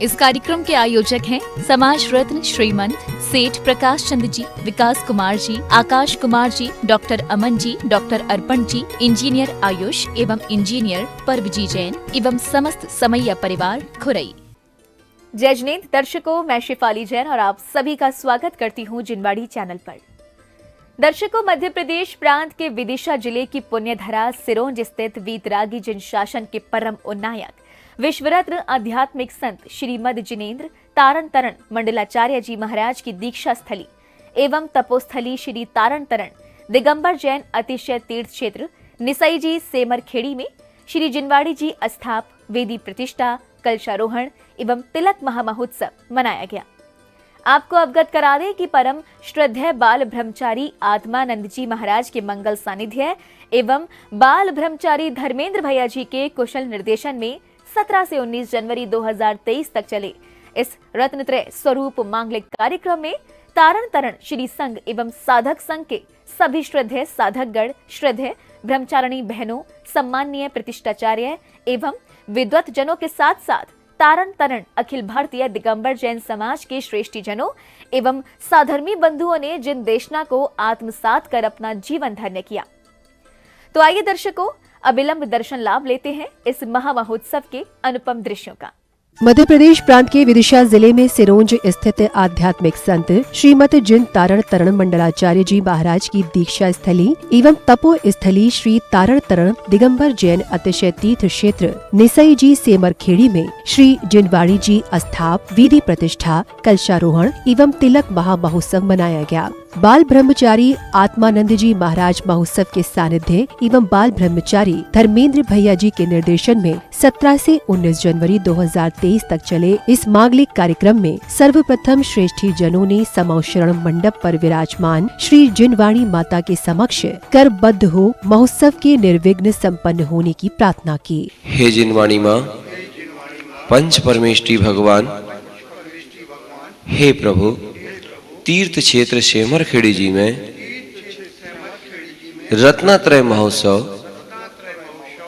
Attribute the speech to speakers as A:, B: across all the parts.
A: इस कार्यक्रम के आयोजक हैं समाज रत्न श्रीमंत सेठ प्रकाश चंद जी, विकास कुमार जी, आकाश कुमार जी, डॉक्टर अमन जी, डॉक्टर अर्पण जी, इंजीनियर आयुष एवं इंजीनियर परमजी जैन एवं समस्त समैया परिवार खुरई।
B: जय जिनेंद्र दर्शकों, मैं शिफाली जैन और आप सभी का स्वागत करती हूँ जिनवाड़ी चैनल पर। दर्शकों, मध्य प्रदेश प्रांत के विदिशा जिले की पुण्यधरा सिरोंज स्थित वीतरागी जिन शासन के परम उन्नायक विश्वरत्न आध्यात्मिक संत श्रीमद जिनेंद्र तारण तरण मंडलाचार्य जी महाराज की दीक्षा स्थली एवं तपोस्थली श्री तारण तरण दिगंबर जैन अतिशय तीर्थ क्षेत्र निसई जी सेमरखेड़ी में श्री जिनवाड़ी जी अस्थाप वेदी प्रतिष्ठा कलशारोहण एवं तिलक महामहोत्सव मनाया गया। आपको अवगत करा दें कि परम श्रद्धेय बाल ब्रह्मचारी आत्मानंद जी महाराज के मंगल सानिध्य एवं बाल ब्रह्मचारी धर्मेंद्र भैया जी के कुशल निर्देशन में 17 से 19 जनवरी 2023 तक चले इस रत्नत्रय स्वरूप मांगलिक कार्यक्रम में तारण तरण श्री संघ एवं साधक संघ के सभी श्रद्धेय साधकगण, श्रद्धेय ब्रह्मचारिणी बहनों, सम्माननीय प्रतिष्ठाचार्य एवं विद्वत जनों के साथ साथ तारण तरण अखिल भारतीय दिगंबर जैन समाज के श्रेष्ठी जनों एवं साधर्मी बंधुओं ने जिन देशना को आत्मसात कर अपना जीवन धन्य किया। तो आइए दर्शकों, अविलंब दर्शन लाभ लेते हैं इस महामहोत्सव के अनुपम दृश्यों का।
C: मध्य प्रदेश प्रांत के विदिशा जिले में सिरोंज स्थित आध्यात्मिक संत श्रीमद जिन तारण तरण मंडलाचार्य जी महाराज की दीक्षा स्थली एवं तपो स्थली श्री तारण तरण दिगंबर जैन अतिशय तीर्थ क्षेत्र निसई जी सेमरखेड़ी में श्री जिनवाड़ी जी अस्थाप विधि प्रतिष्ठा कलशारोहण एवं तिलक महामहोत्सव मनाया गया। बाल ब्रह्मचारी आत्मानंद जी महाराज महोत्सव के सानिध्य एवं बाल ब्रह्मचारी धर्मेंद्र भैया जी के निर्देशन में 17 से 19 जनवरी 2023 तक चले इस मांगलिक कार्यक्रम में सर्वप्रथम श्रेष्ठी जनों ने समौशरण मंडप पर विराजमान श्री जिनवाड़ी माता के समक्ष करबद्ध हो महोत्सव के निर्विघ्न संपन्न होने की प्रार्थना की।
D: हे जिनवाड़ी माँ, पंच परमेष्ठी भगवान, हे प्रभु, तीर्थ क्षेत्र सेमरखेड़ी जी में रत्नात्रय महोत्सव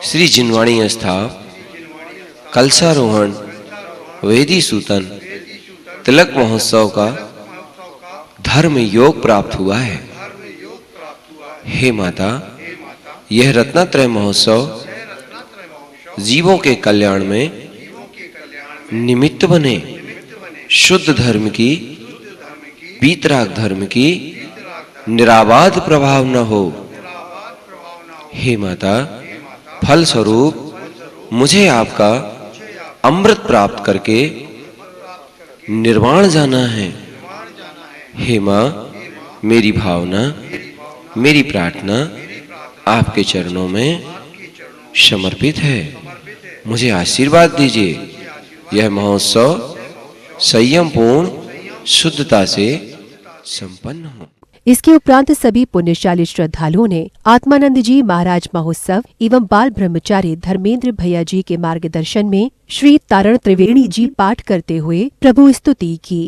D: श्री जिनवाड़ी स्थाप कलशारोहण वेदी सूतन तिलक महोत्सव का धर्म योग प्राप्त हुआ है। हे माता, यह रत्नात्रय महोत्सव जीवों के कल्याण में निमित्त बने, शुद्ध धर्म की, वीतराग धर्म की निराबाध प्रभाव न हो। हे माता, फल स्वरूप मुझे आपका अमृत प्राप्त करके निर्वाण जाना है। हे माँ, मेरी भावना, मेरी प्रार्थना आपके चरणों में समर्पित है। मुझे आशीर्वाद दीजिए। यह महोत्सव संयम पूर्ण शुद्धता से संपन्न हो।
C: इसके उपरांत सभी पुण्यशाली श्रद्धालुओं ने आत्मानंद जी महाराज महोत्सव एवं बाल ब्रह्मचारी धर्मेंद्र भैया जी के मार्गदर्शन में श्री तारण त्रिवेणी जी पाठ करते हुए प्रभु स्तुति की।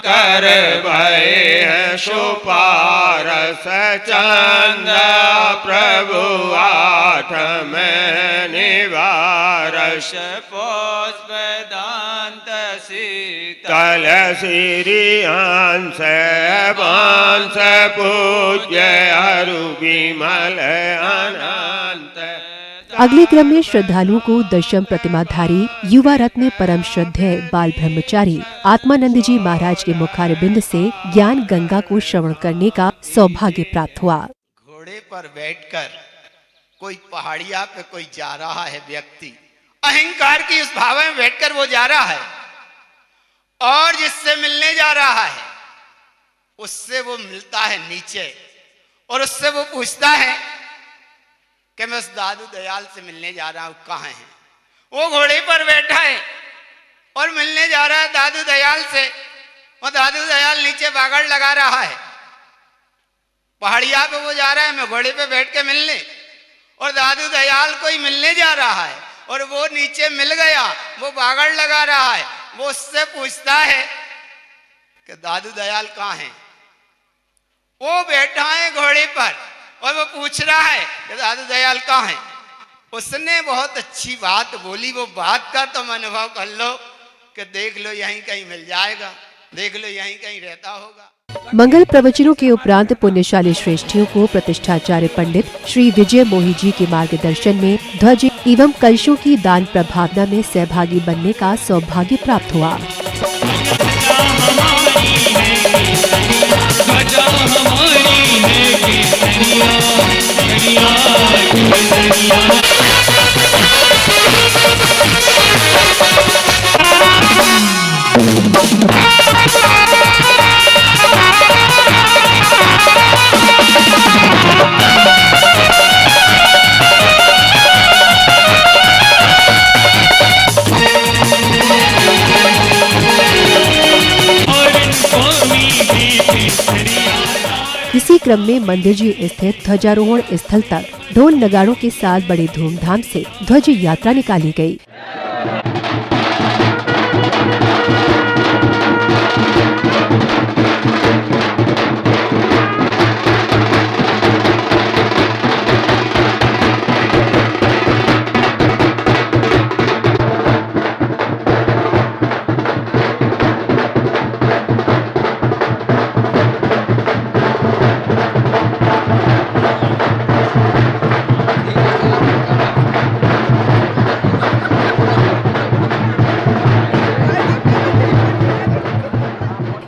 E: कर भय सुपारस चंद प्रभु आठ में निवारस पुष्प दांत शीतल श्री हंस वंश पूज्य अरु विमल अनंत।
C: अगले क्रम में श्रद्धालुओं को दशम प्रतिमाधारी युवा रत्न परम श्रद्धेय बाल ब्रह्मचारी आत्मानंद जी महाराज के मुखारबिंद से ज्ञान गंगा को श्रवण करने का सौभाग्य प्राप्त हुआ।
F: घोड़े पर बैठकर कोई पहाड़िया पे कोई जा रहा है व्यक्ति, अहंकार की उस भाव में बैठकर वो जा रहा है और जिससे मिलने जा रहा है उससे वो मिलता है नीचे और उससे वो पूछता है कि मैं उस दादू दयाल से मिलने जा रहा हूं, कहाँ है? वो घोड़े पर बैठा है और मिलने जा रहा है दादू दयाल से। वो दादू दयाल नीचे बागड़ लगा रहा है, पहाड़िया पे वो जा रहा है, मैं घोड़े पे बैठ के मिलने, और दादू दयाल को ही मिलने जा रहा है और वो नीचे मिल गया, वो बागड़ लगा रहा है। वो उससे पूछता है कि दादू दयाल कहाँ है? वो बैठा है घोड़े पर और वो पूछ रहा है कि दादू दयाल कहाँ है? उसने बहुत अच्छी बात बोली। वो बात का तुम अनुभव कर लो कि देख लो यहीं कहीं मिल जाएगा, देख लो यहीं कहीं रहता होगा।
C: मंगल प्रवचनों के उपरांत पुण्यशाली श्रेष्ठियों को प्रतिष्ठाचार्य पंडित श्री विजय मोही जी के मार्गदर्शन में ध्वज एवं कलशों की दान प्रभावना में सहभागी बनने का सौभाग्य प्राप्त हुआ। इसी क्रम में मंदिर जी स्थित ध्वजारोहण स्थल तक ढोल नगाड़ों के साथ बड़े धूमधाम से ध्वज यात्रा निकाली गई।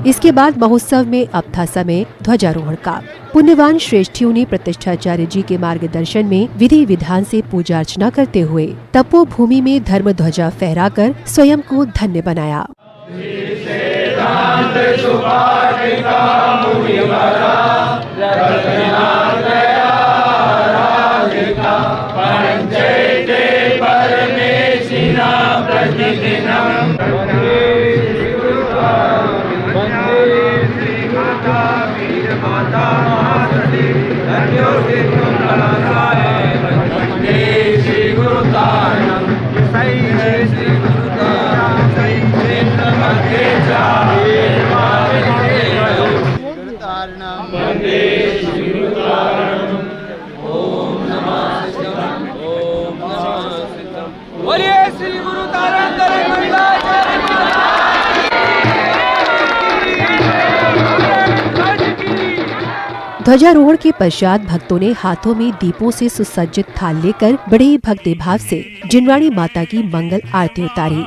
C: इसके बाद महोत्सव में अब था समय ध्वजारोहण का। पुण्यवान श्रेष्ठियों ने प्रतिष्ठाचार्य जी के मार्गदर्शन में विधि विधान से पूजा अर्चना करते हुए तपोभूमि में धर्म ध्वजा फहराकर स्वयं को धन्य बनाया। ध्वजारोहण के पश्चात भक्तों ने हाथों में दीपों से सुसज्जित थाल लेकर बड़े भक्ति भाव से जिनवाणी माता की मंगल आरती उतारी।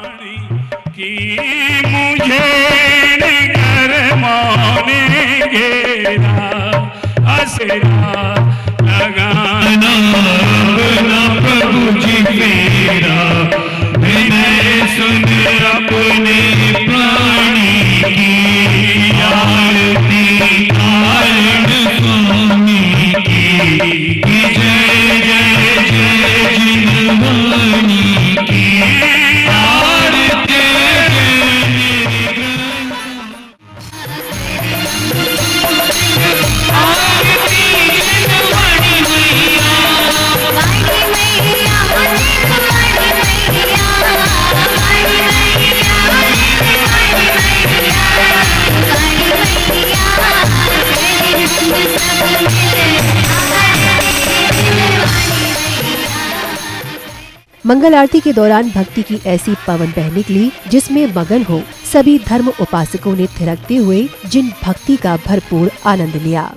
C: मंगल आरती के दौरान भक्ति की ऐसी पवन बह निकली जिसमें मगन हो सभी धर्म उपासकों ने थिरकते हुए जिन भक्ति का भरपूर आनंद लिया।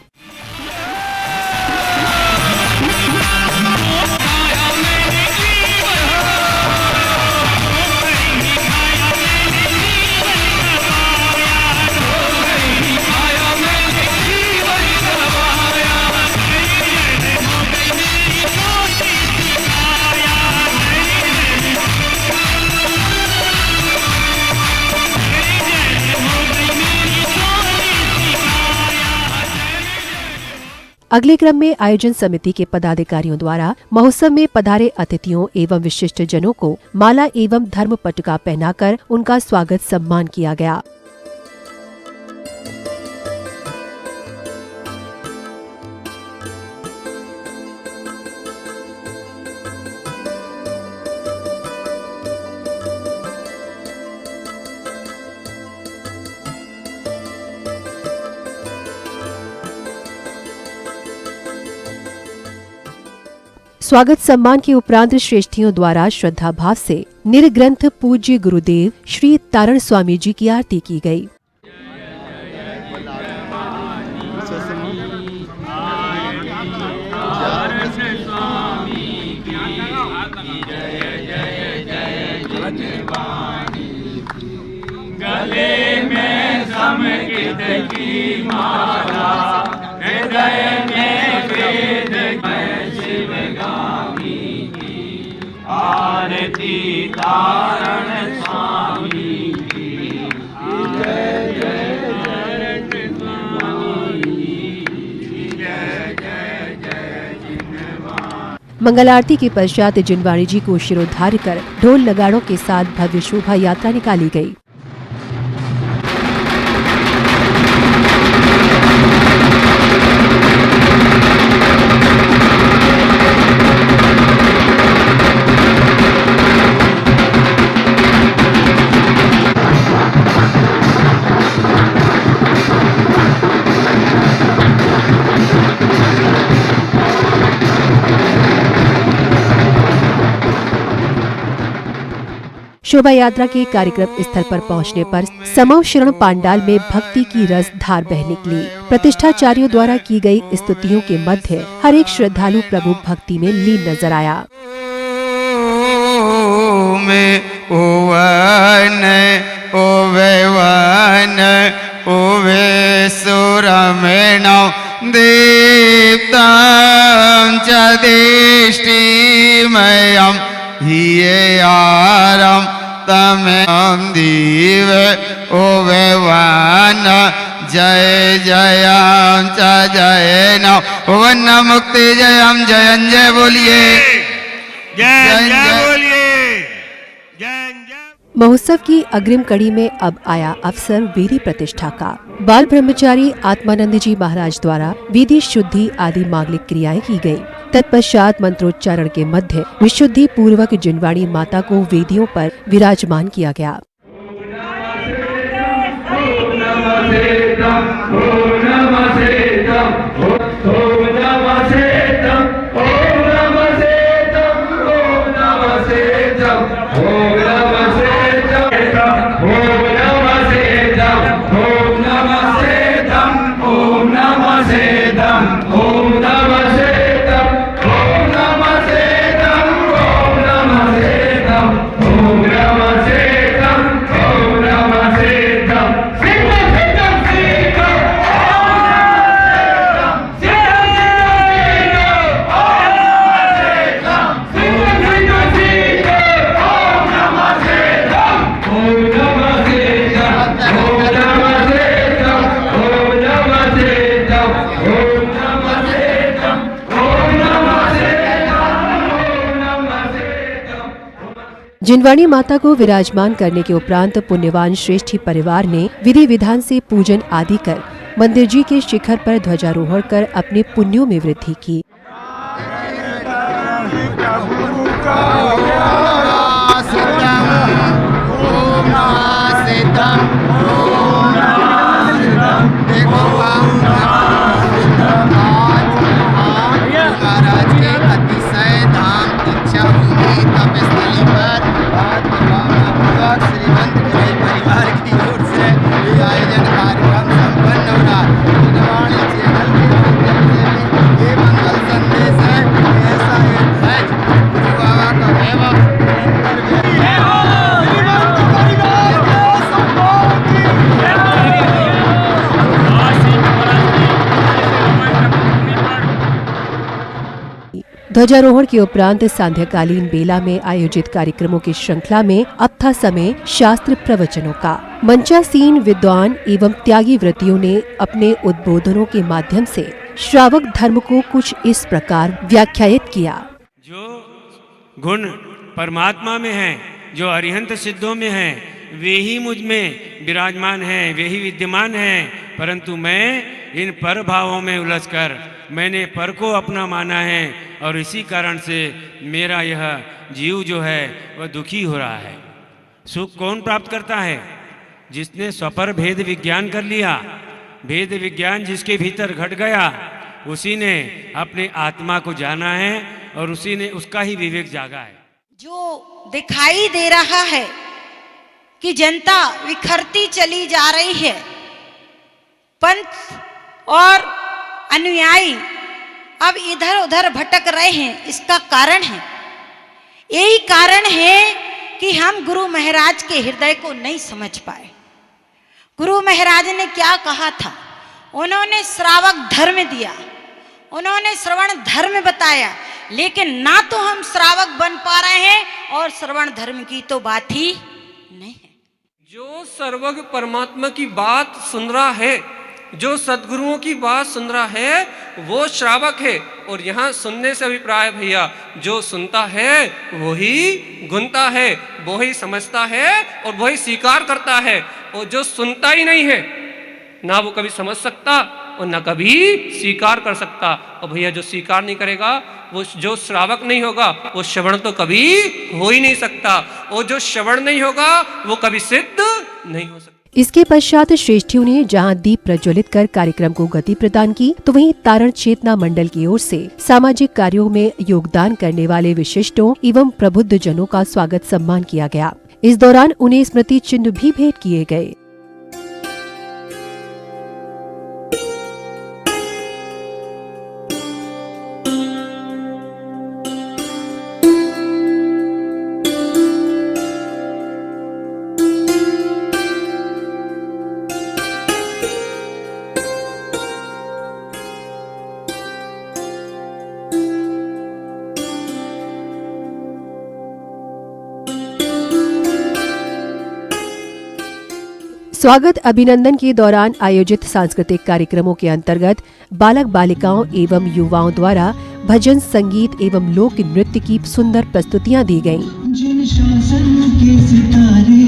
C: अगले क्रम में आयोजन समिति के पदाधिकारियों द्वारा महोत्सव में पधारे अतिथियों एवं विशिष्ट जनों को माला एवं धर्म पटुका पहनाकर उनका स्वागत सम्मान किया गया। स्वागत सम्मान के उपरांत श्रेष्ठियों द्वारा श्रद्धा भाव से निर्ग्रंथ पूज्य गुरुदेव श्री तारण स्वामी जी की आरती की गई।
E: गले में समकित की माला, हृदय में वेद में शिवगामी की आरती तारण स्वामी की जय जय जय स्वामी जय जय जय जिनवाणी।
C: मंगल आरती के पश्चात जिनवाणी जी को शिरोधार्य कर ढोल नगाड़ों के साथ भव्य शोभा यात्रा निकाली गई। शोभा यात्रा के कार्यक्रम स्थल पर पहुंचने पर समव शरण पांडाल में भक्ति की रस धार बह निकली। प्रतिष्ठाचार्यों द्वारा की गई स्तुतियों के मध्य हर एक श्रद्धालु प्रभु भक्ति में लीन नजर आया।
F: दीप्तं च दृष्टिमयं हियेयारं तमें दीव ओवेवान जय जयं च जय नवन मुक्ति जयं जयं जय बोलिए जय जय बोलिए जय जय।
C: महोत्सव की अग्रिम कड़ी में अब आया अवसर वेदी प्रतिष्ठा का। बाल ब्रह्मचारी आत्मानंद जी महाराज द्वारा विधि शुद्धि आदि मांगलिक क्रियाएं की गयी। तत्पश्चात मंत्रोच्चारण के मध्य विशुद्धि पूर्वक जिनवाणी माता को वेदियों पर विराजमान किया गया। जिनवाणी माता को विराजमान करने के उपरांत पुण्यवान श्रेष्ठी परिवार ने विधि विधान से पूजन आदि कर मंदिर जी के शिखर पर ध्वजारोहण कर अपने पुण्यों में वृद्धि की। ध्वजारोहण के उपरांत सांध्यकालीन बेला में आयोजित कार्यक्रमों की श्रृंखला में अब था समय शास्त्र प्रवचनों का। मंचासीन विद्वान एवं त्यागी व्रतियों ने अपने उद्बोधनों के माध्यम से श्रावक धर्म को कुछ इस प्रकार व्याख्यायित किया।
G: जो गुण परमात्मा में है, जो अरिहंत सिद्धों में है, वे ही मुझ में विराजमान हैं, वे ही विद्यमान हैं, परंतु मैं इन पर भावों में उलझकर मैंने पर को अपना माना है और इसी कारण से मेरा यह जीव जो है वह दुखी हो रहा है। सुख कौन प्राप्त करता है? जिसने स्वपर भेद विज्ञान कर लिया। भेद विज्ञान जिसके भीतर घट गया उसी ने अपने आत्मा को जाना है और उसी ने उसका ही विवेक जागा है।
H: जो दिखाई दे रहा है कि जनता विखरती चली जा रही है, पंथ और अनुयायी अब इधर उधर भटक रहे हैं, इसका कारण है, यही कारण है कि हम गुरु महाराज के हृदय को नहीं समझ पाए। गुरु महाराज ने क्या कहा था? उन्होंने श्रावक धर्म दिया, उन्होंने श्रवण धर्म बताया, लेकिन ना तो हम श्रावक बन पा रहे हैं और श्रवण धर्म की तो बात ही नहीं है।
I: जो सर्वज्ञ परमात्मा की बात सुन रहा है, जो सद्गुरुओं की बात सुन रहा है, वो श्रावक है। और यहाँ सुनने से अभिप्राय भैया, जो सुनता है वही गुनता है, वही समझता है और वही स्वीकार करता है। और जो सुनता ही नहीं है, ना वो कभी समझ सकता और ना कभी स्वीकार कर सकता। और भैया जो स्वीकार नहीं करेगा, वो जो श्रावक नहीं होगा, वो श्रवण तो कभी हो ही नहीं सकता। और जो श्रवण नहीं होगा, वो कभी सिद्ध नहीं हो सकता।
C: इसके पश्चात श्रेष्ठियों ने जहां दीप प्रज्वलित कर कार्यक्रम को गति प्रदान की, तो वहीं तारण चेतना मंडल की ओर से सामाजिक कार्यों में योगदान करने वाले विशिष्टों एवं प्रबुद्ध जनों का स्वागत सम्मान किया गया। इस दौरान उन्हें स्मृति चिन्ह भी भेंट किए गए। स्वागत अभिनंदन के दौरान आयोजित सांस्कृतिक कार्यक्रमों के अंतर्गत बालक बालिकाओं एवं युवाओं द्वारा भजन, संगीत एवं लोक नृत्य की सुंदर प्रस्तुतियां दी गयीं।
J: जिन शासन के सितारे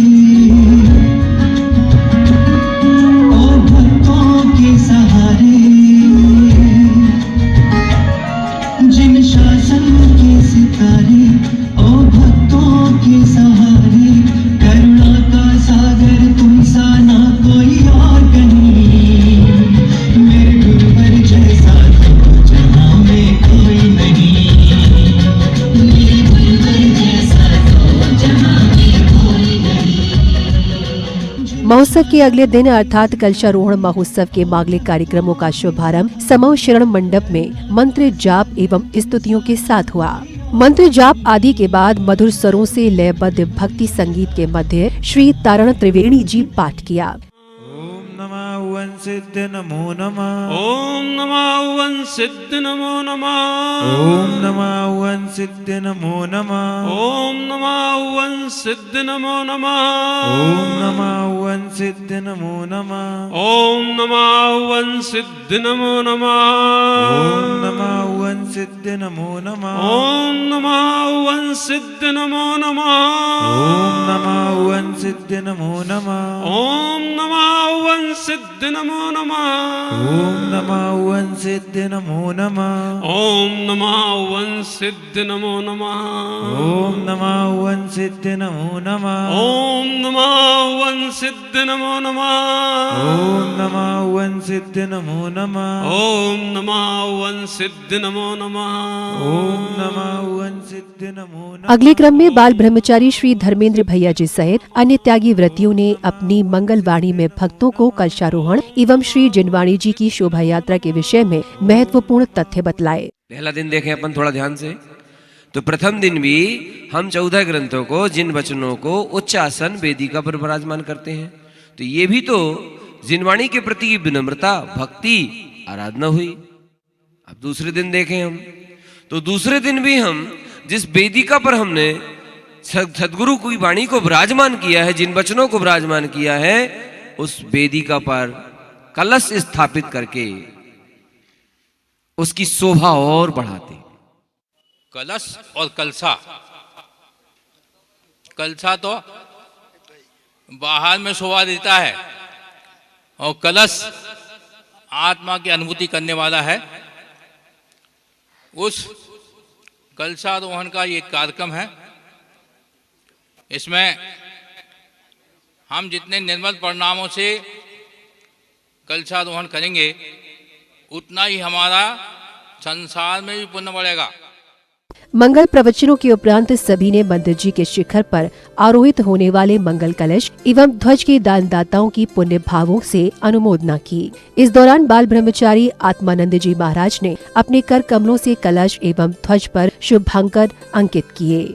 J: और भक्तों के सहारे, जिन शासन के सितारे और भक्तों के सहारे, करुणा का सागर तुम सा ना कोई और कहीं, मेरे गुरुवर जैसा तो जहां में कोई नहीं, मेरे गुरुवर जैसा तो जहां में कोई नहीं।
C: महोत्सव के अगले दिन अर्थात कलशारोहण महोत्सव के मांगलिक कार्यक्रमों का शुभारंभ समूह शरण मंडप में मंत्र जाप एवं स्तुतियों के साथ हुआ। मंत्र जाप आदि के बाद मधुर स्वरों से लयबद्ध भक्ति संगीत के मध्य श्री तारण त्रिवेणी जी पाठ किया।
E: ओम नमः वन सिद्ध नमो नमः।
G: ओम नमः वन सिद्ध नमो नमः।
E: ओम नमः वन सिद्ध नमो नमः।
G: ओम नमः वन सिद्ध नमो नमः।
E: ओम नमः वन सिद्ध नमो नमः।
G: ओम नमः वन सिद्ध नमो नमः।
E: ओम नमः वन सिद्ध नमो नमः।
G: ओम नमः वन सिद्ध नमो नमः।
E: ओम नमः वन सिद्ध नमो नमः।
G: ओम नमः वन सिद्ध नमो नमः।
E: ओम नमः वन सिद्ध नमो नमः।
G: ओम नमः वन सिद्ध नमो नमः।
E: ओम नमः वन सिद्ध नमो नमः।
G: ओम नमः वन सिद्ध नमो नमः।
E: ओम नमः वन सिद्ध नमो नमः।
G: ओम नमः वन सिद्ध नमो नमः।
E: ओम नमः वन सिद्ध नमो नमः।
C: अगले क्रम में बाल ब्रह्मचारी श्री धर्मेंद्र भैया जी सहित अन्य त्यागी व्रतियों ने अपनी मंगलवाणी में भक्तों को कलशारोहण एवं श्री जिनवाणी जी की शोभा यात्रा के विषय में महत्वपूर्ण तथ्य बतलाए।
D: पहला दिन देखें अपन थोड़ा ध्यान से, तो प्रथम दिन भी हम 14 ग्रंथों को, जिन वचनों को उच्च आसन वेदिका पर विराजमान करते हैं। तो ये भी तो जिनवाणी के प्रति विनम्रता, भक्ति, आराधना हुई। अब दूसरे दिन देखें हम, तो दूसरे दिन भी हम जिस वेदिका पर हमने सदगुरु की वाणी को विराजमान किया है, जिन वचनों को विराजमान किया है, उस वेदिका पर कलश स्थापित करके उसकी शोभा और बढ़ाते।
K: कलश और कलसा, कलसा तो बाहर में शोभा देता है और कलश आत्मा की अनुभूति करने वाला है। उस कलशारोहण का ये कार्यक्रम है। इसमें हम जितने निर्मल परिणामों से कलशारोहण करेंगे, उतना ही हमारा संसार में भी पुण्य बढ़ेगा।
C: मंगल प्रवचनों के उपरांत सभी ने मंदिर जी के शिखर पर आरोहित होने वाले मंगल कलश एवं ध्वज के दानदाताओं की पुण्य भावों से अनुमोदना की। इस दौरान बाल ब्रह्मचारी आत्मानंद जी महाराज ने अपने कर कमलों से कलश एवं ध्वज पर शुभांकर अंकित किए।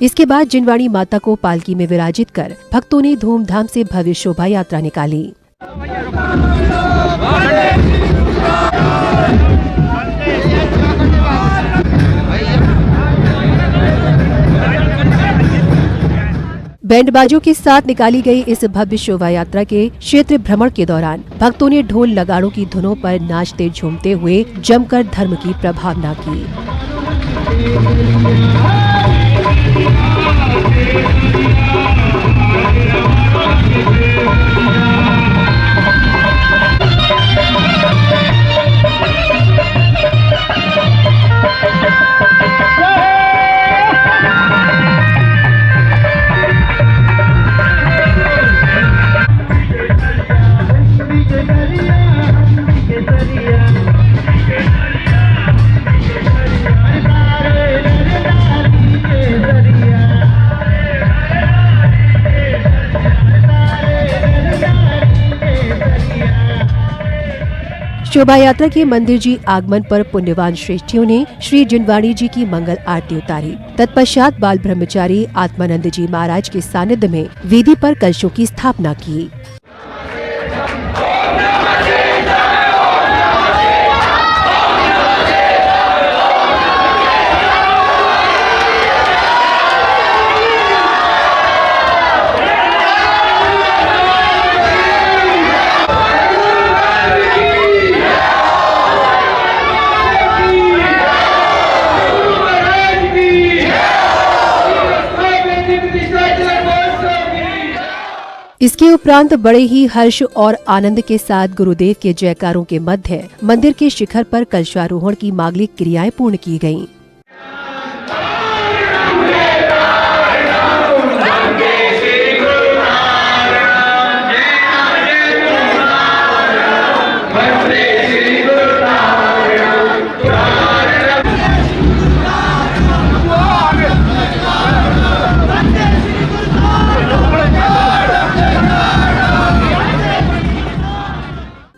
C: इसके बाद जिनवाणी माता को पालकी में विराजित कर भक्तों ने धूमधाम से भव्य शोभा यात्रा निकाली। बैंडबाजों के साथ निकाली गई इस भव्य शोभा यात्रा के क्षेत्र भ्रमण के दौरान भक्तों ने ढोल नगाड़ों की धुनों पर नाचते झूमते हुए जमकर धर्म की प्रभावना की। शोभा यात्रा के मंदिर जी आगमन पर पुण्यवान श्रेष्ठियों ने श्री जिनवाणी जी की मंगल आरती उतारी। तत्पश्चात बाल ब्रह्मचारी आत्मानंद जी महाराज के सानिध्य में वेदी पर कलशों की स्थापना की। इसके उपरांत बड़े ही हर्ष और आनंद के साथ गुरुदेव के जयकारों के मध्य मंदिर के शिखर पर कलशारोहण की मांगलिक क्रियाएं पूर्ण की गयीं।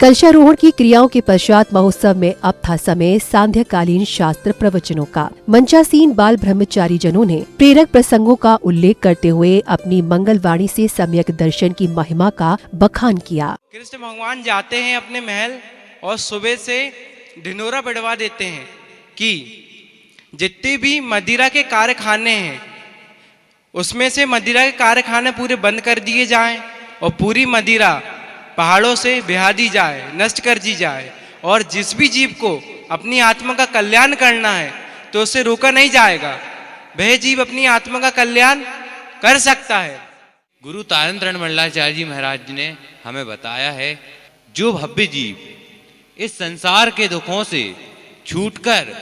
C: कलशारोहण की क्रियाओं के पश्चात महोत्सव में अब था समय सांध्यकालीन शास्त्र प्रवचनों का। मंचासीन बाल ब्रह्मचारी जनों ने प्रेरक प्रसंगों का उल्लेख करते हुए अपनी मंगलवाणी से सम्यक दर्शन की महिमा का बखान किया।
L: कृष्ण भगवान जाते हैं अपने महल और सुबह से ढिंढोरा पिटवा देते हैं कि जितने भी मदिरा के कारखाने हैं उसमें से मदिरा के कारखाने पूरे बंद कर दिए जाएं और पूरी मदिरा पहाड़ों से बहा दी जाए, नष्ट कर दी जाए। और जिस भी जीव को अपनी आत्मा का कल्याण करना है तो उससे रोका नहीं जाएगा। वह जीव अपनी आत्मा का कल्याण कर सकता है।
K: गुरु तारण तरण मंडलाचार्य जी महाराज ने हमें बताया है, जो भव्य जीव इस संसार के दुखों से छूटकर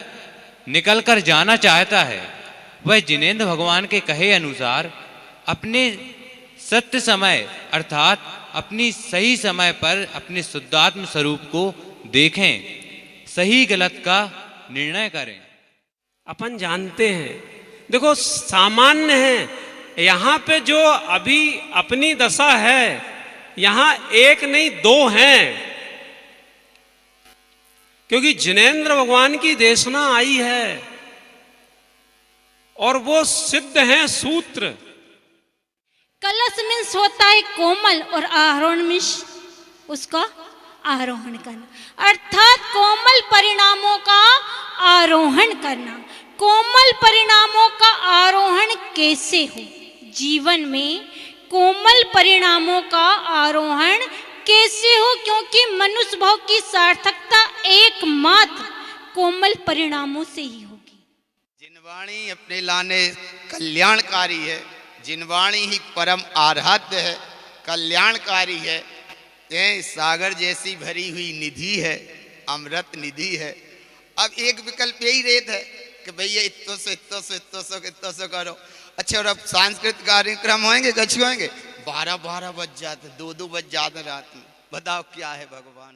K: निकलकर जाना चाहता है, वह जिनेंद्र भगवान के कहे अनुसार अपने सत्य समय अर्थात अपनी सही समय पर अपने शुद्धात्म स्वरूप को देखें, सही गलत का निर्णय करें।
G: अपन जानते हैं, देखो सामान्य है, यहाँ पे जो अभी अपनी दशा है, यहाँ एक नहीं दो हैं, क्योंकि जिनेंद्र भगवान की देशना आई है और वो सिद्ध हैं सूत्र।
H: कलश मीन्स होता है कोमल और आरोहण मीन्स उसका आरोहण करना, अर्थात कोमल परिणामों का आरोहण करना। कोमल परिणामों का आरोहण कैसे हो? जीवन में कोमल परिणामों का आरोहण कैसे हो? क्योंकि मनुष्य भाव की सार्थकता एकमात्र कोमल परिणामों से ही होगी।
F: जिनवाणी अपने लाने कल्याणकारी है, जिनवाणी ही परम आराध्य है, कल्याणकारी है। यह सागर जैसी भरी हुई निधि है, अमृत निधि है। अब एक विकल्प यही रहता है कि भैया इतो से करो। अच्छा, और अब सांस्कृतिक कार्यक्रम होंगे, गच्छ होंगे, 12 बज जाते, 2 बज जाते रात में। बताओ क्या है भगवान।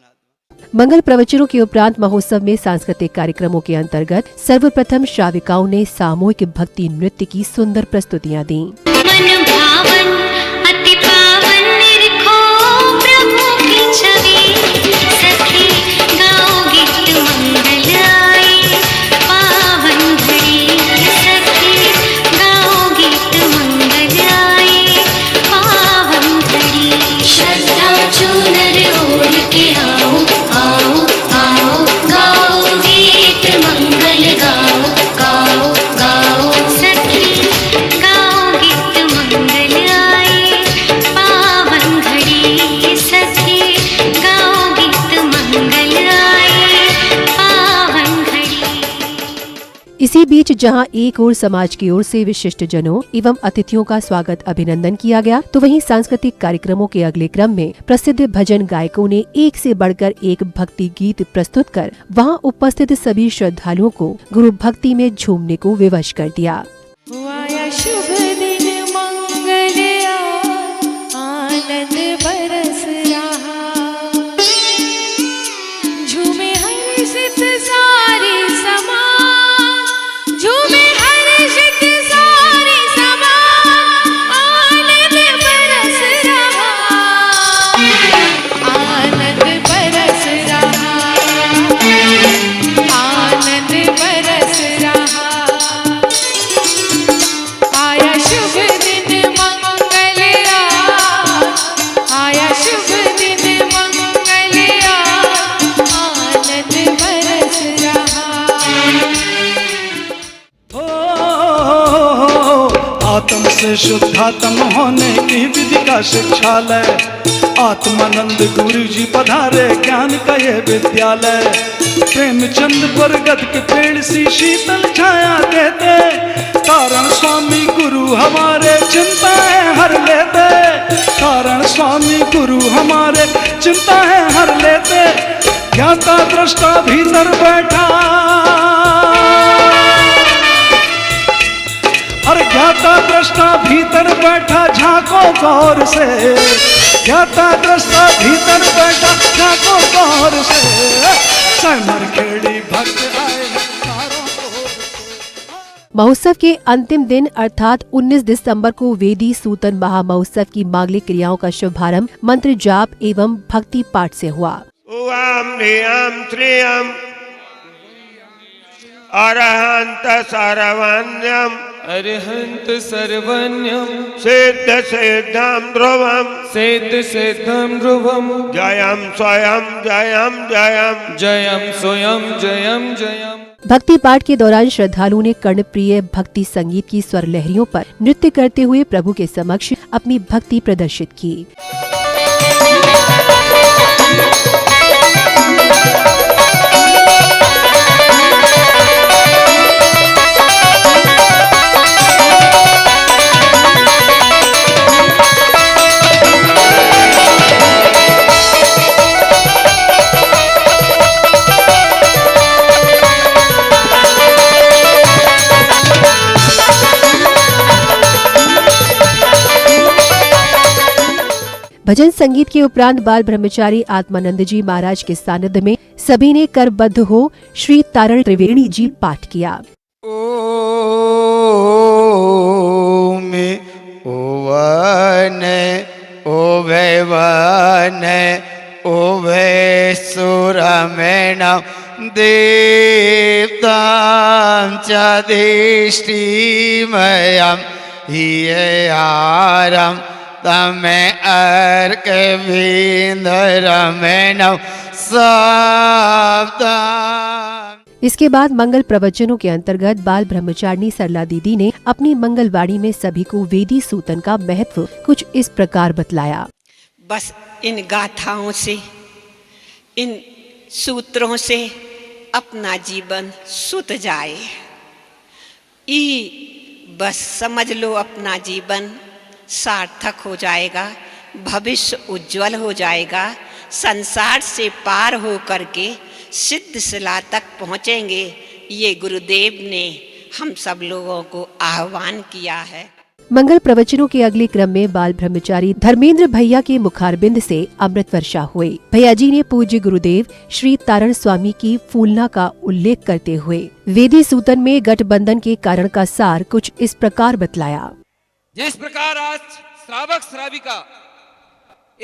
C: मंगल प्रवचनों के उपरांत महोत्सव में सांस्कृतिक कार्यक्रमों के अंतर्गत सर्वप्रथम श्राविकाओं ने सामूहिक भक्ति नृत्य की सुंदर प्रस्तुतियां दी।
M: मन भावन अति पावन निरखो प्रभु की छवि, सखी गाओ गीत मंगल आए पावन घड़ी, सखी गाओ गीत मंगल आए पावन घड़ी। श्रद्धा चूनर ओढ़ के आओ आओ आओ, गाओ गीत मंगल गाओ गाओ गाओ, सखी गाओ गीत मंगल आए पावन घड़ी, सखी गाओ गीत मंगल आए पावन घड़ी।
C: इसी बीच जहां एक ओर समाज की ओर से विशिष्ट जनों एवं अतिथियों का स्वागत अभिनंदन किया गया, तो वहीं सांस्कृतिक कार्यक्रमों के अगले क्रम में प्रसिद्ध भजन गायकों ने एक से बढ़कर एक भक्ति गीत प्रस्तुत कर वहां उपस्थित सभी श्रद्धालुओं को गुरु भक्ति में झूमने को विवश कर दिया।
M: शुभ दिन मंगल आनंद बरस रहा, झूमे हर्षित सारे समा, झूमे हर्षित सारे समा, आनंद बरस रहा, आनंद बरस रहा, आनंद बरस रहा। आया शुभ दिन मंगल आया शुभ दिन मंगल आनंद बरस रहा।
N: आत्म से शुद्धात्म होने की विधि का शिक्षालय, आत्मानंद गुरु जी पधारे ज्ञान का ये विद्यालय। प्रेमचंद बरगद के पेड़ सी शीतल छाया देते, कारण स्वामी गुरु हमारे चिंताएं हर लेते, कारण स्वामी गुरु हमारे चिंताएं हर लेते। ज्ञाता दृष्टा भीतर बैठा, हर ज्ञाता दृष्टा भीतर बैठा झांको गौर से, ज्ञाता दृष्टा भीतर बैठा झांको गौर से। समर खेड़ी भक्त आए चारों ओर।
C: महोत्सव के अंतिम दिन अर्थात 19 दिसंबर को वेदी सूतन महामहोत्सव की मांगलिक क्रियाओं का शुभारंभ मंत्र जाप एवं भक्ति पाठ से हुआ।
O: उवाम धियाम त्रियम अरहंत सर्वन्यम,
E: अरिहंत सर्वन्यम,
O: सिद्ध सिद्धम ध्रुवम,
E: सिद्ध सिद्धम ध्रुवम,
O: जयम स्वयं जयम जयम,
E: जयम स्वयं जयम जयम।
C: भक्ति पाठ के दौरान श्रद्धालुओं ने कर्णप्रिय भक्ति संगीत की स्वर लहरियों पर नृत्य करते हुए प्रभु के समक्ष अपनी भक्ति प्रदर्शित की। भजन संगीत के उपरांत बाल ब्रह्मचारी आत्मानंद जी महाराज के सानिध्य में सभी ने करबद्ध हो श्री तारण त्रिवेणी जी पाठ किया।
F: ओम ओवन ओवैवन ओवै सुरमेण देवतां च दिष्टिमयं हियारं तमे अर्क विंदरमेण सप्ता।
C: इसके बाद मंगल प्रवचनों के अंतर्गत बाल ब्रह्मचारिणी सरला दीदी ने अपनी मंगलवाणी में सभी को वेदी सूतन का महत्व कुछ इस प्रकार बतलाया।
H: बस इन गाथाओं से, इन सूत्रों से अपना जीवन सूत जाए, बस समझ लो अपना जीवन सार्थक हो जाएगा, भविष्य उज्जवल हो जाएगा, संसार से पार हो करके सिद्ध शिला तक पहुँचेंगे। ये गुरुदेव ने
P: हम सब लोगों को आह्वान किया है।
C: मंगल प्रवचनों के अगले क्रम में बाल ब्रह्मचारी धर्मेंद्र भैया के मुखारबिंद से अमृत वर्षा हुई। भैया जी ने पूज्य गुरुदेव श्री तारण स्वामी की फूलना का उल्लेख करते हुए वेदी सूतन में गठबंधन के कारण का सार कुछ इस प्रकार बतलाया।
D: जिस प्रकार आज श्रावक श्राविका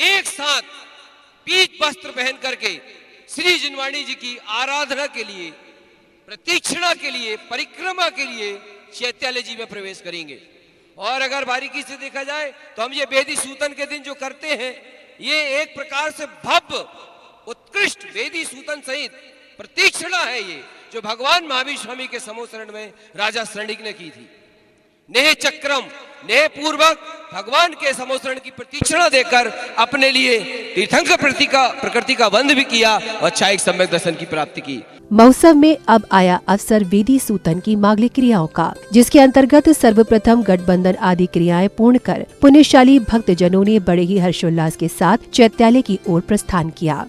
D: एक साथ पीत वस्त्र पहन करके श्री जिनवाणी जी की आराधना के लिए, प्रतीक्षणा के लिए, परिक्रमा के लिए चैत्यालय जी में प्रवेश करेंगे। और अगर बारीकी से देखा जाए तो हम ये वेदी सूतन के दिन जो करते हैं, ये एक प्रकार से भव्य उत्कृष्ट वेदी सूतन सहित प्रतीक्षणा है, ये जो भगवान महावीर स्वामी के समोसरण में राजा शरणिक ने की थी। नेह चक्रम, नेह पूर्वक भगवान के समोसरण की प्रतीक्षणा देकर अपने लिए तीर्थंकर प्रकृति का वंद भी किया और छायक सम्यक दर्शन की प्राप्ति की।
C: महोत्सव में अब आया अवसर वेदी सूतन की मांगलिक क्रियाओं का, जिसके अंतर्गत सर्वप्रथम गठबंधन आदि क्रियाएं पूर्ण कर पुण्यशाली भक्त जनों ने बड़े ही हर्षोल्लास के साथ चैत्यालय की ओर प्रस्थान किया।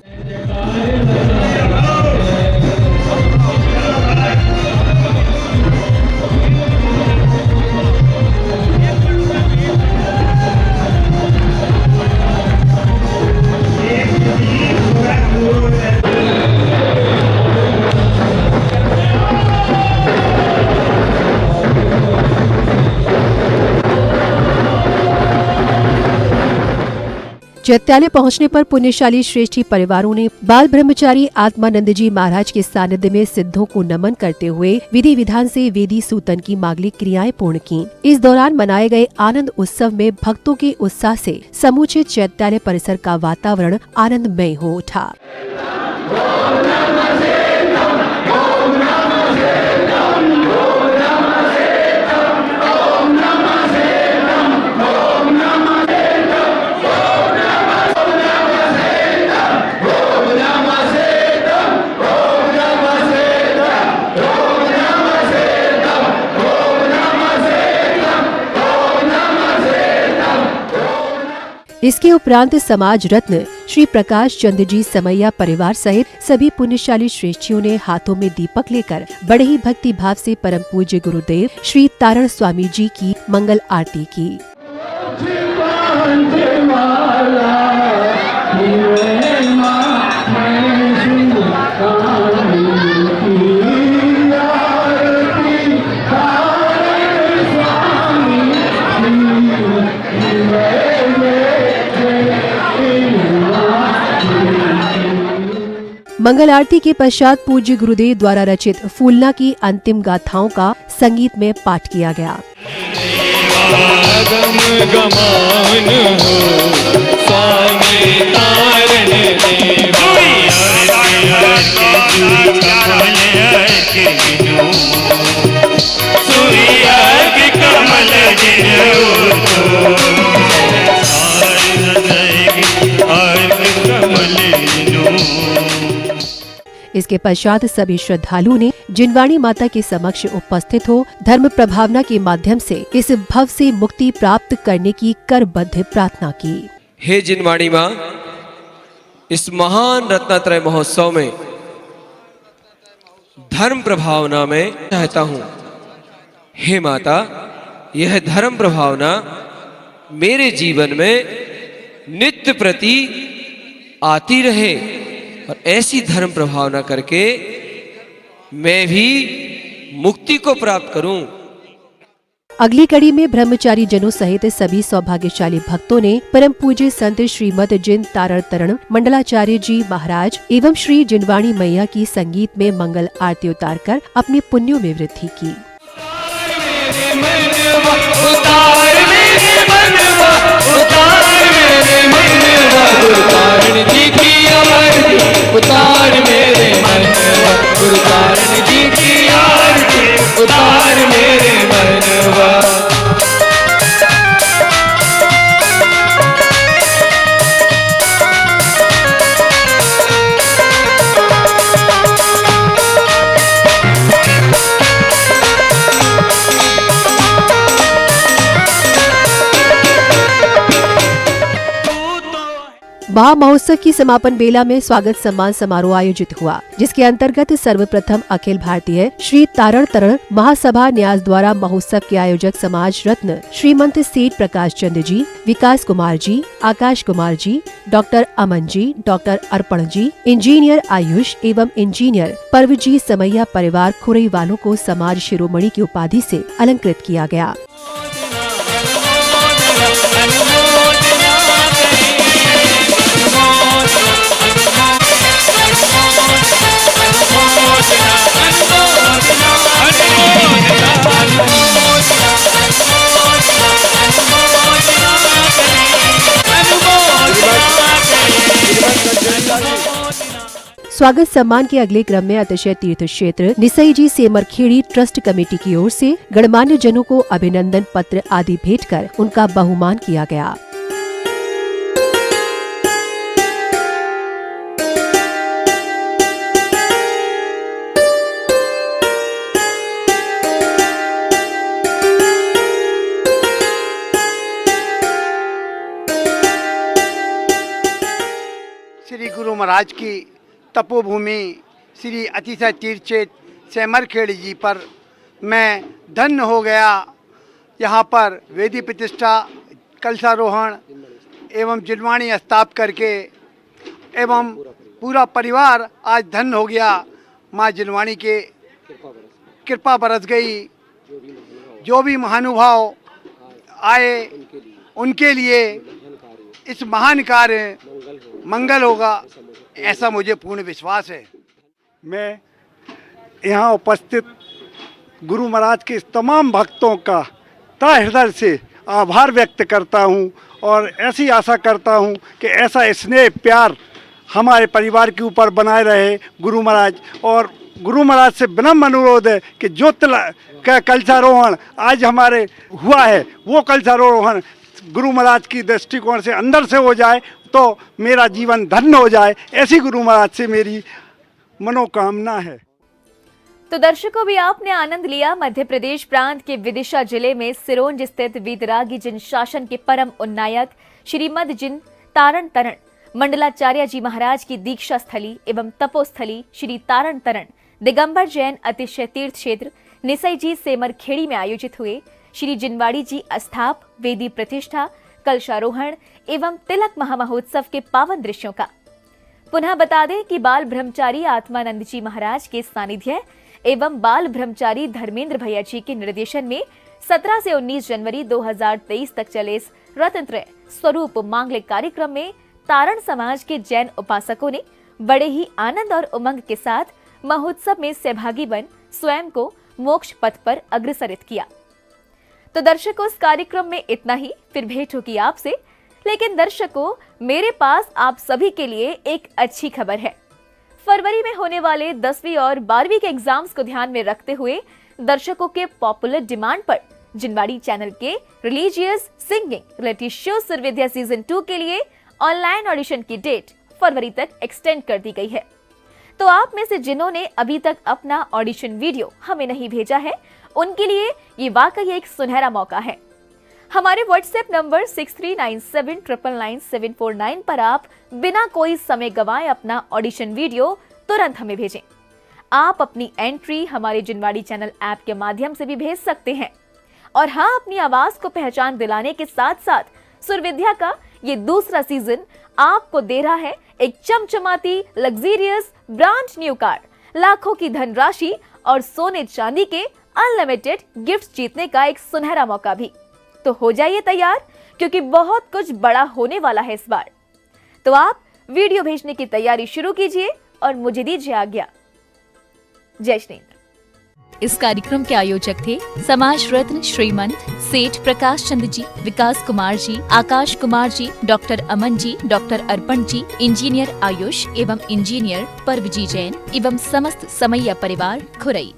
C: चैत्यालय पहुंचने पर पुण्यशाली श्रेष्ठी परिवारों ने बाल ब्रह्मचारी आत्मानंद जी महाराज के सानिध्य में सिद्धों को नमन करते हुए विधि विधान से वेदी सूतन की मांगलिक क्रियाएं पूर्ण की। इस दौरान मनाए गए आनंद उत्सव में भक्तों के उत्साह से समूचे चैत्यालय परिसर का वातावरण आनंदमय हो उठा। इसके उपरांत समाज रत्न श्री प्रकाश चंद्र जी समैया परिवार सहित सभी पुण्यशाली श्रेष्ठियों ने हाथों में दीपक लेकर बड़े ही भक्ति भाव से परम पूज्य गुरुदेव श्री तारण स्वामी जी की मंगल आरती की। मंगल आरती के पश्चात पूज्य गुरुदेव द्वारा रचित फूलना की अंतिम गाथाओं का संगीत में पाठ किया गया। इसके पश्चात सभी श्रद्धालुओं ने जिनवाणी माता के समक्ष उपस्थित हो धर्म प्रभावना के माध्यम से इस भव से मुक्ति प्राप्त करने की करबद्ध प्रार्थना की।
D: हे जिनवाणी माँ, इस महान रत्नात्रय महोत्सव में धर्म प्रभावना में चाहता हूँ। हे माता, यह धर्म प्रभावना मेरे जीवन में नित्य प्रति आती रहे और ऐसी धर्म प्रभावना करके मैं भी मुक्ति को प्राप्त करूं।
C: अगली कड़ी में ब्रह्मचारी जनों सहित सभी सौभाग्यशाली भक्तों ने परम पूज्य संत श्रीमद जिन तारण तरण मंडलाचार्य जी महाराज एवं श्री जिनवाणी मैया की संगीत में मंगल आरती उतारकर अपने पुण्यों में वृद्धि की।
J: उतार मेरे मनवा, गुरुतारण जी की आरती उतार मेरे मनवा।
C: महोत्सव की समापन बेला में स्वागत सम्मान समारोह आयोजित हुआ, जिसके अंतर्गत सर्वप्रथम अखिल भारतीय श्री तारण तरण महासभा न्यास द्वारा महोत्सव के आयोजक समाज रत्न श्रीमंत सेठ प्रकाश चंद्र जी, विकास कुमार जी, आकाश कुमार जी, डॉक्टर अमन जी, डॉक्टर अर्पण जी, इंजीनियर आयुष एवं इंजीनियर परवजी समैया परिवार खुरई वालों को समाज शिरोमणि की उपाधि से अलंकृत किया गया। स्वागत सम्मान के अगले क्रम में अतिशय तीर्थ क्षेत्र निसई जी सेमरखेड़ी ट्रस्ट कमेटी की ओर से गणमान्य जनों को अभिनंदन पत्र आदि भेंट कर उनका बहुमान किया गया।
Q: श्री गुरु महाराज की तपोभूमि श्री अतिशय तीर्थ क्षेत्र सेमरखेड़ी जी पर मैं धन्य हो गया। यहाँ पर वेदी प्रतिष्ठा, कलशारोहण एवं जिनवाणी स्थापित करके एवं पूरा परिवार आज धन्य हो गया। माँ जिनवाणी के कृपा बरस गई। जो भी महानुभाव आए उनके लिए इस महान कार्य मंगल होगा, ऐसा मुझे पूर्ण विश्वास है।
N: मैं यहाँ उपस्थित गुरु महाराज के तमाम भक्तों का तहे हृदय से आभार व्यक्त करता हूँ और ऐसी आशा करता हूँ कि ऐसा स्नेह प्यार हमारे परिवार के ऊपर बनाए रहे गुरु महाराज। और गुरु महाराज से विनम्र अनुरोध है कि जो का कलशारोहण आज हमारे हुआ है वो कलशारोहण गुरु महाराज की दृष्टिकोण से अंदर से हो जाए तो मेरा जीवन धन्य हो जाए, ऐसी गुरु महाराज से मेरी मनोकामना है।
B: तो दर्शकों, भी आपने आनंद लिया मध्य प्रदेश प्रांत के विदिशा जिले में सिरोंज स्थित वीतरागी जिन शासन के परम उन्नायक श्रीमद जिन तारण तरण मंडलाचार्य जी महाराज की दीक्षा स्थली एवं तपोस्थली श्री तारण तरण दिगंबर जैन अतिशय तीर्थ क्षेत्र निसई जी सेमरखेड़ी में आयोजित हुए श्री जिनवाड़ी जी अस्थाप वेदी प्रतिष्ठा कलशारोहण एवं तिलक महामहोत्सव के पावन दृश्यों का पुनः बता दें कि बाल ब्रह्मचारी आत्मानंद जी महाराज के सानिध्य एवं बाल ब्रह्मचारी धर्मेंद्र भैया जी के निर्देशन में 17 से 19 जनवरी 2023 तक चले इस रत्नत्रय स्वरूप मांगलिक कार्यक्रम में तारण समाज के जैन उपासकों ने बड़े ही आनंद और उमंग के साथ महोत्सव में सहभागी बन स्वयं को मोक्ष पथ पर अग्रसरित किया। तो दर्शकों, इस कार्यक्रम में इतना ही, फिर भेंट होगी आपसे। लेकिन दर्शकों, मेरे पास आप सभी के लिए एक अच्छी खबर है। फरवरी में होने वाले 10वीं और 12वीं के एग्जाम्स को ध्यान में रखते हुए दर्शकों के पॉपुलर डिमांड पर जिनवाड़ी चैनल के रिलीजियस सिंगिंग रियलिटी शो सुर विद्या सीजन 2 के लिए ऑनलाइन ऑडिशन की डेट फरवरी तक एक्सटेंड कर दी गई है। तो आप में से जिन्होंने अभी तक अपना ऑडिशन वीडियो हमें नहीं भेजा है, उनके लिए ये वाकई एक सुनहरा मौका है। हमारे व्हाट्सएप नंबर 6397999749 पर आप बिना कोई समय गंवाए अपना ऑडिशन वीडियो तुरंत हमें भेजें। आप अपनी एंट्री हमारे जिनवाड़ी चैनल ऐप के माध्यम से भी भेज सकते हैं। और हाँ, अपनी आवाज को पहचान दिलाने के साथ साथ सुरविद्या का ये दूसरा सीजन आपको दे रहा है एक चमचमाती लग्जरियस ब्रांड न्यू कार, लाखों की धनराशि और सोने चांदी के अनलिमिटेड गिफ्ट जीतने का एक सुनहरा मौका भी। तो हो जाइए तैयार, क्योंकि बहुत कुछ बड़ा होने वाला है इस बार। तो आप वीडियो भेजने की तैयारी शुरू कीजिए और मुझे दीजिए आज्ञा। जय श्री।
A: इस कार्यक्रम के आयोजक थे समाज रत्न श्रीमंत सेठ प्रकाश चंद्र जी, विकास कुमार जी, आकाश कुमार जी, डॉक्टर अमन जी, डॉक्टर अर्पण जी, इंजीनियर आयुष एवं इंजीनियर परवजी जैन एवं समस्त समैया परिवार खुरई।